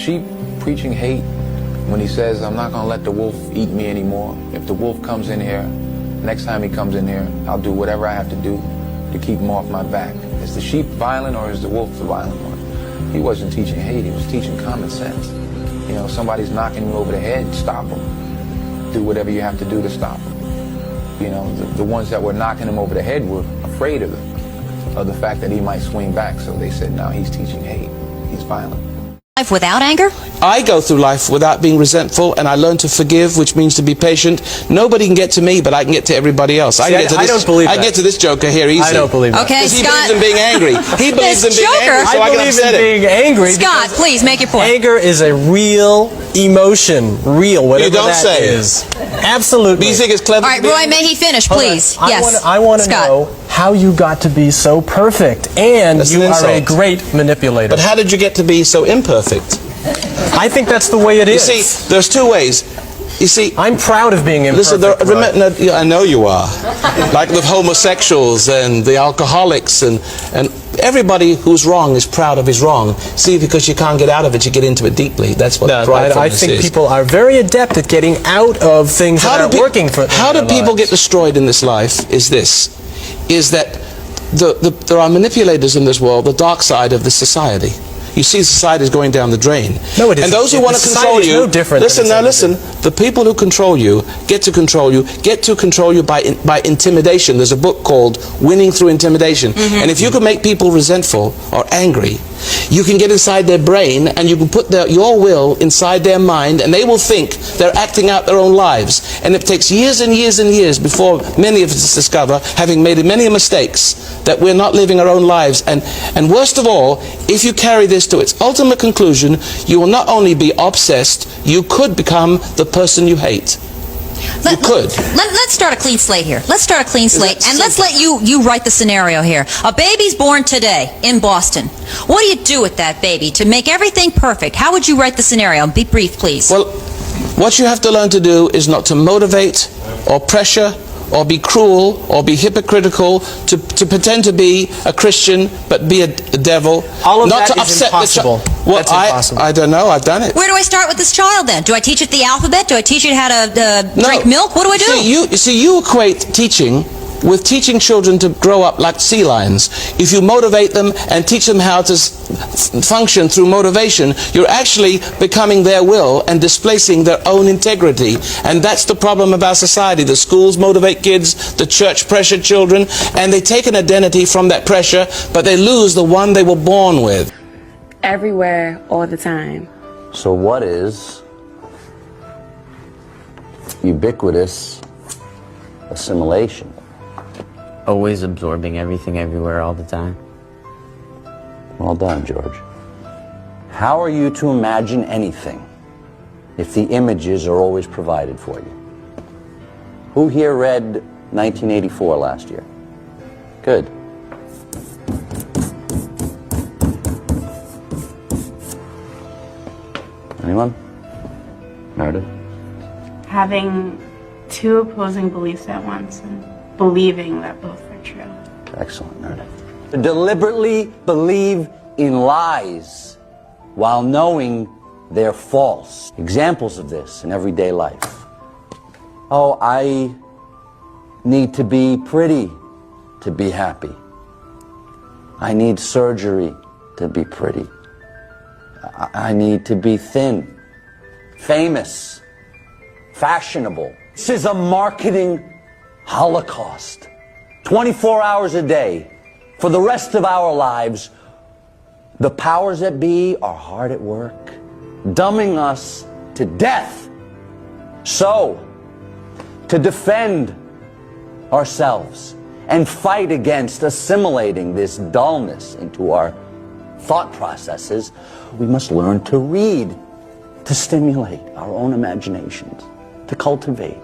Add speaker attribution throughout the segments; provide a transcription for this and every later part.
Speaker 1: sheep preaching hate when he says, I'm not going to let the wolf eat me anymore? If the wolf comes in here, next time he comes in here, I'll do whatever I have to do to keep him off my back. Is the sheep violent or is the wolf the violent one? He wasn't teaching hate, he was teaching common sense. You know, somebody's knocking you over the head, stop them. Do whatever you have to do to stop them. You know, the ones that were knocking him over the head were afraid of the fact that he might swing back, so they said, no, he's teaching hate, he's violent.
Speaker 2: Life without anger?
Speaker 3: I go through life without being resentful, and I learn to forgive, which means to be patient. Nobody can get to me, but I can get to everybody else. I don't believe that. I get to this joker here easy.
Speaker 4: I don't believe that.
Speaker 2: Okay,
Speaker 3: He
Speaker 2: Scott.
Speaker 3: believes in being angry. He believes in being angry, so I can upset him.
Speaker 4: being angry.
Speaker 2: Scott, please make your point.
Speaker 4: Anger is a real emotion, whatever
Speaker 3: You don't
Speaker 4: that
Speaker 3: say.
Speaker 4: is. Absolutely.
Speaker 3: Do you think it's clever?
Speaker 2: All right, Roy, may he finish, please? Yes.
Speaker 4: I want to
Speaker 2: Scott.
Speaker 4: know how you got to be so perfect, and
Speaker 3: That's
Speaker 4: you
Speaker 3: an
Speaker 4: are a
Speaker 3: insult.
Speaker 4: great manipulator.
Speaker 3: But how did you get to be so imperfect?
Speaker 4: I think that's the way it
Speaker 3: You
Speaker 4: is.
Speaker 3: see, there's two ways. You see,
Speaker 4: I'm proud of being imperfect.
Speaker 3: listen, I know you are. Like the homosexuals and the alcoholics and everybody who's wrong is proud of his wrong. See, because you can't get out of it, you get into it deeply. That's what pridefulness
Speaker 4: I think
Speaker 3: is.
Speaker 4: people are very adept at getting out of things that aren't working for them.
Speaker 3: How do people get destroyed in this life is that there are manipulators in this world, the dark side of this society. You see, society is going down the drain.
Speaker 4: No, it isn't.
Speaker 3: And those who want to control you,
Speaker 4: no different
Speaker 3: listen, the people who control you get to control you by intimidation. There's a book called Winning Through Intimidation. And if you can make people resentful or angry, you can get inside their brain and you can put your will inside their mind, and they will think they're acting out their own lives. And it takes years and years and years before many of us discover, having made many mistakes, that we're not living our own lives. And worst of all, if you carry this to its ultimate conclusion, you will not only be obsessed, you could become the person you hate. You could.
Speaker 2: Let's start a clean slate here. Let's start a clean slate, and let's let you write the scenario here. A baby's born today in Boston. What do you do with that baby to make everything perfect? How would you write the scenario? Be brief, please.
Speaker 3: Well, what you have to learn to do is not to motivate or pressure or be cruel or be hypocritical, to pretend to be a Christian but be a devil.
Speaker 4: All of
Speaker 3: not
Speaker 4: that
Speaker 3: to
Speaker 4: is
Speaker 3: upset
Speaker 4: impossible.
Speaker 3: Well,
Speaker 4: That's impossible.
Speaker 3: I don't know. I've done it.
Speaker 2: Where do I start with this child then? Do I teach it the alphabet? Do I teach it how to drink milk? What do I do?
Speaker 3: You equate teaching with teaching children to grow up like sea lions. If you motivate them and teach them how to function through motivation, you're actually becoming their will and displacing their own integrity. And that's the problem of our society. The schools motivate kids, the church pressure children, and they take an identity from that pressure, but they lose the one they were born with.
Speaker 5: Everywhere, all the time.
Speaker 6: So what is ubiquitous assimilation?
Speaker 7: Always absorbing everything everywhere all the time.
Speaker 6: Well done, George. How are you to imagine anything if the images are always provided for you? Who here read 1984 last year? Good. Anyone? Meredith?
Speaker 5: Having two opposing beliefs at once and believing that both are true.
Speaker 6: Excellent, Meredith. To deliberately believe in lies while knowing they're false. Examples of this in everyday life. Oh, I need to be pretty to be happy. I need surgery to be pretty. I need to be thin, famous, fashionable. This is a marketing holocaust. 24 hours a day. For the rest of our lives, the powers that be are hard at work, dumbing us to death. So, to defend ourselves and fight against assimilating this dullness into our thought processes, we must learn to read, to stimulate our own imaginations, to cultivate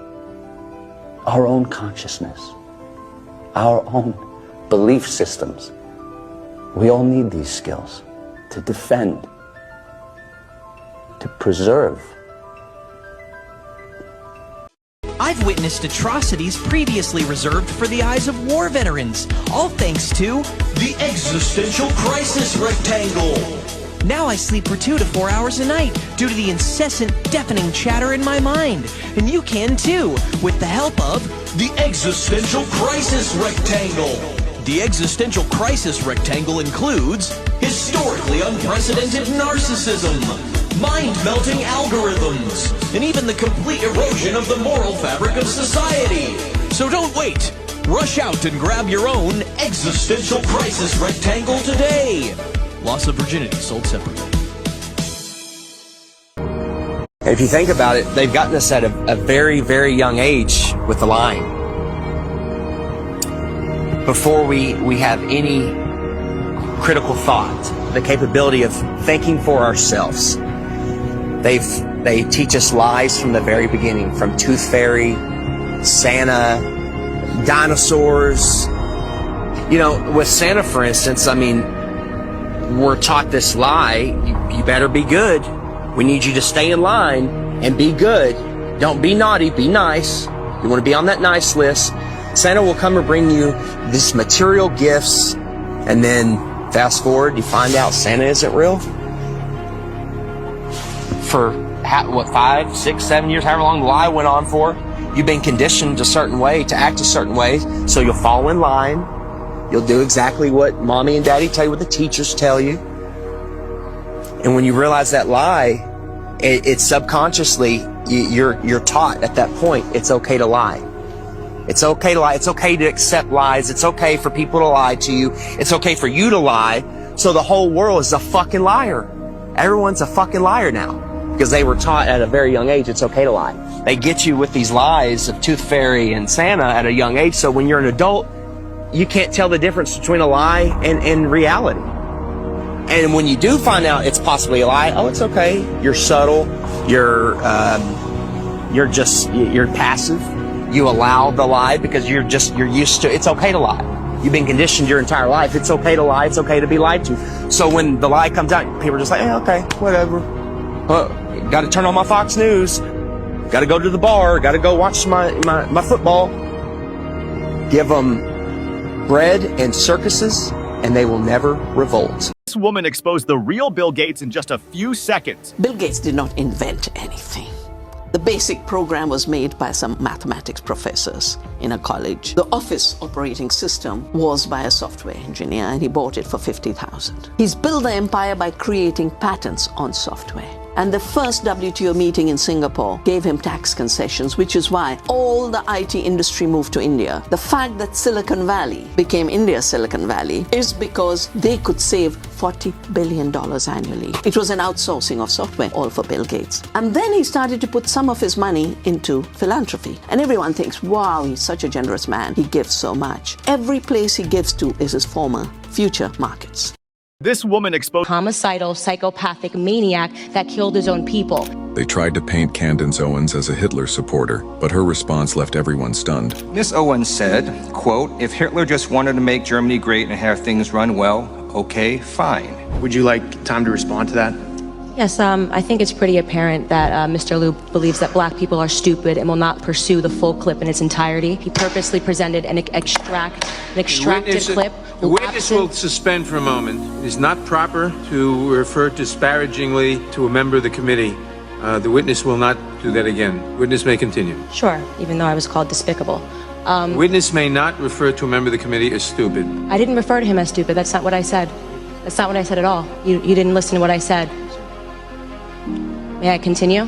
Speaker 6: our own consciousness, our own belief systems. We all need these skills to defend, to preserve.
Speaker 8: I've witnessed atrocities previously reserved for the eyes of war veterans, all thanks to
Speaker 9: the Existential Crisis Rectangle.
Speaker 8: Now I sleep for 2 to 4 hours a night due to the incessant, deafening chatter in my mind. And you can too, with the help of
Speaker 9: the Existential Crisis Rectangle.
Speaker 8: The Existential Crisis Rectangle includes
Speaker 9: historically unprecedented narcissism, mind-melting algorithms,
Speaker 8: and even the complete erosion of the moral fabric of society. So don't wait. Rush out and grab your own
Speaker 9: Existential Crisis Rectangle today.
Speaker 8: Loss of virginity sold separately.
Speaker 10: If you think about it, they've gotten us at a very, very young age with the lying. Before we have any critical thought, the capability of thinking for ourselves. They teach us lies from the very beginning, from Tooth Fairy, Santa, dinosaurs. You know, with Santa, for instance, I mean, we're taught this lie, you better be good. We need you to stay in line and be good. Don't be naughty, be nice. You want to be on that nice list. Santa will come and bring you these material gifts, and then fast forward, you find out Santa isn't real. For 5, 6, 7 years, however long the lie went on for, you've been conditioned a certain way, to act a certain way, so you'll fall in line. You'll do exactly what mommy and daddy tell you, what the teachers tell you. And when you realize that lie, it's subconsciously, you're taught at that point, it's okay to lie. It's okay to lie. It's okay to accept lies. It's okay for people to lie to you. It's okay for you to lie. So the whole world is a fucking liar. Everyone's a fucking liar now, because they were taught at a very young age it's okay to lie. They get you with these lies of Tooth Fairy and Santa at a young age, so when you're an adult, you can't tell the difference between a lie and reality. And when you do find out it's possibly a lie, oh, it's okay. You're subtle. You're passive. You allow the lie because you're used to, it's okay to lie. You've been conditioned your entire life. It's okay to lie. It's okay to be lied to. So when the lie comes out, people are just like, okay, whatever. Got to turn on my Fox News. Got to go to the bar. Got to go watch my football. Give them bread and circuses, and they will never revolt.
Speaker 11: This woman exposed the real Bill Gates in just a few seconds.
Speaker 12: Bill Gates did not invent anything. The basic program was made by some mathematics professors in a college. The Office operating system was by a software engineer, and he bought it for $50,000. He's built the empire by creating patents on software. And the first WTO meeting in Singapore gave him tax concessions, which is why all the IT industry moved to India. The fact that Silicon Valley became India's Silicon Valley is because they could save $40 billion annually. It was an outsourcing of software, all for Bill Gates. And then he started to put some of his money into philanthropy. And everyone thinks, wow, he's such a generous man. He gives so much. Every place he gives to is his former future markets.
Speaker 11: This woman exposed
Speaker 13: homicidal, psychopathic maniac that killed his own people.
Speaker 14: They tried to paint Candace Owens as a Hitler supporter, but her response left everyone stunned.
Speaker 15: Ms. Owens said, quote, "If Hitler just wanted to make Germany great and have things run well, okay, fine."
Speaker 4: Would you like time to respond to that?
Speaker 13: Yes, I think it's pretty apparent that Mr. Liu believes that black people are stupid and will not pursue the full clip in its entirety. He purposely presented an extracted clip.
Speaker 16: The witness will suspend for a moment. It is not proper to refer disparagingly to a member of the committee. The witness will not do that again. Witness may continue.
Speaker 13: Sure, even though I was called despicable.
Speaker 16: Witness may not refer to a member of the committee as stupid.
Speaker 13: I didn't refer to him as stupid. That's not what I said. That's not what I said at all. You didn't listen to what I said. May I continue?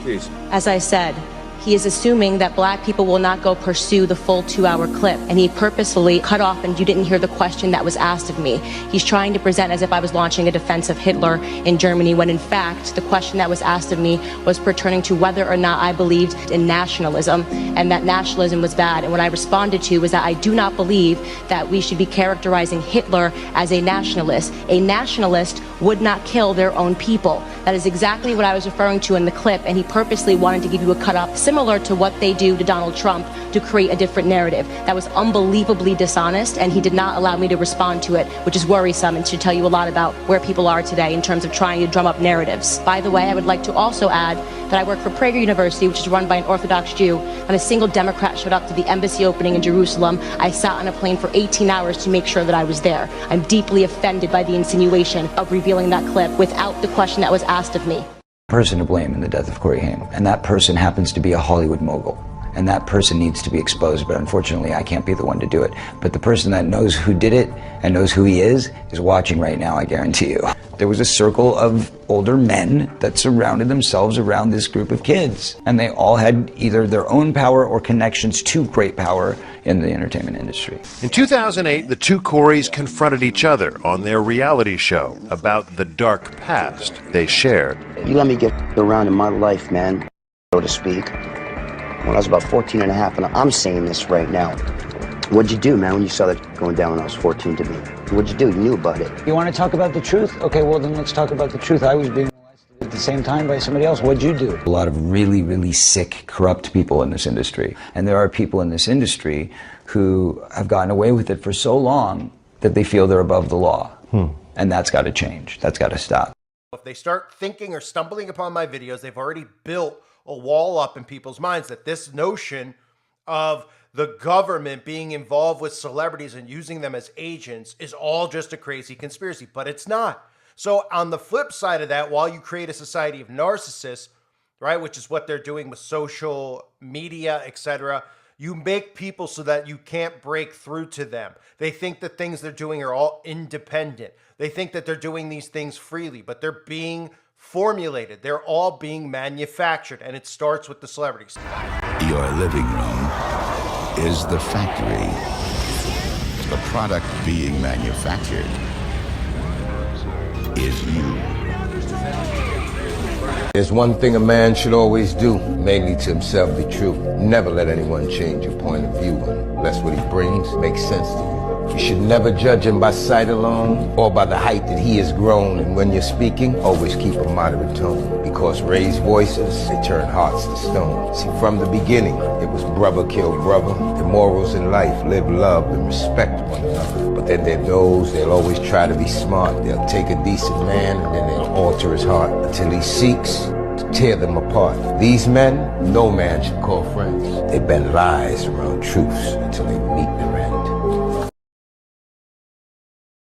Speaker 16: Please.
Speaker 13: As I said, he is assuming that black people will not go pursue the full 2-hour clip, and he purposefully cut off, and you didn't hear the question that was asked of me. He's trying to present as if I was launching a defense of Hitler in Germany, when in fact the question that was asked of me was pertaining to whether or not I believed in nationalism, and that nationalism was bad. And what I responded to was that I do not believe that we should be characterizing Hitler as a nationalist. A nationalist would not kill their own people. That is exactly what I was referring to in the clip, and he purposely wanted to give you a cut off. similar to what they do to Donald Trump to create a different narrative. That was unbelievably dishonest, and he did not allow me to respond to it, which is worrisome and should tell you a lot about where people are today in terms of trying to drum up narratives. By the way, I would like to also add that I work for Prager University, which is run by an Orthodox Jew. Not a single Democrat showed up to the embassy opening in Jerusalem. I sat on a plane for 18 hours to make sure that I was there. I'm deeply offended by the insinuation of revealing that clip without the question that was asked of me.
Speaker 17: Person to blame in the death of Corey Haim, and that person happens to be a Hollywood mogul. And that person needs to be exposed, but unfortunately I can't be the one to do it. But the person that knows who did it and knows who he is watching right now, I guarantee you. There was a circle of older men that surrounded themselves around this group of kids. And they all had either their own power or connections to great power in the entertainment industry.
Speaker 18: In 2008, the two Coreys confronted each other on their reality show about the dark past they shared.
Speaker 19: You let me get around in my life, man, so to speak. When I was about 14 and a half, and I'm saying this right now. What'd you do, man, when you saw that going down when I was 14 to me? What'd you do? You knew about it.
Speaker 17: You want to talk about the truth? Okay, well then let's talk about the truth. I was being molested at the same time by somebody else. What'd you do? A lot of really, really sick, corrupt people in this industry. And there are people in this industry who have gotten away with it for so long that they feel they're above the law. And that's got to change. That's got to stop.
Speaker 20: If they start thinking or stumbling upon my videos, they've already built a wall up in people's minds that this notion of the government being involved with celebrities and using them as agents is all just a crazy conspiracy, but it's not. So on the flip side of that, while you create a society of narcissists, right, which is what they're doing with social media, etc., you make people so that you can't break through to them. They think the things they're doing are all independent. They think that they're doing these things freely, but they're being formulated. They're all being manufactured, and it starts with the celebrities.
Speaker 21: Your living room is the factory. The product being manufactured is you.
Speaker 22: There's one thing a man should always do, mainly to himself, be true. Never let anyone change your point of view unless what he brings makes sense to you. You should never judge him by sight alone or by the height that he has grown. And when you're speaking, always keep a moderate tone, because raised voices, they turn hearts to stone. See, from the beginning, it was brother kill brother. The morals in life, live, love, and respect one another. But then there are those, they'll always try to be smart. They'll take a decent man and then they'll alter his heart until he seeks to tear them apart. These men, no man should call friends. They bend lies around truths until they meet their end.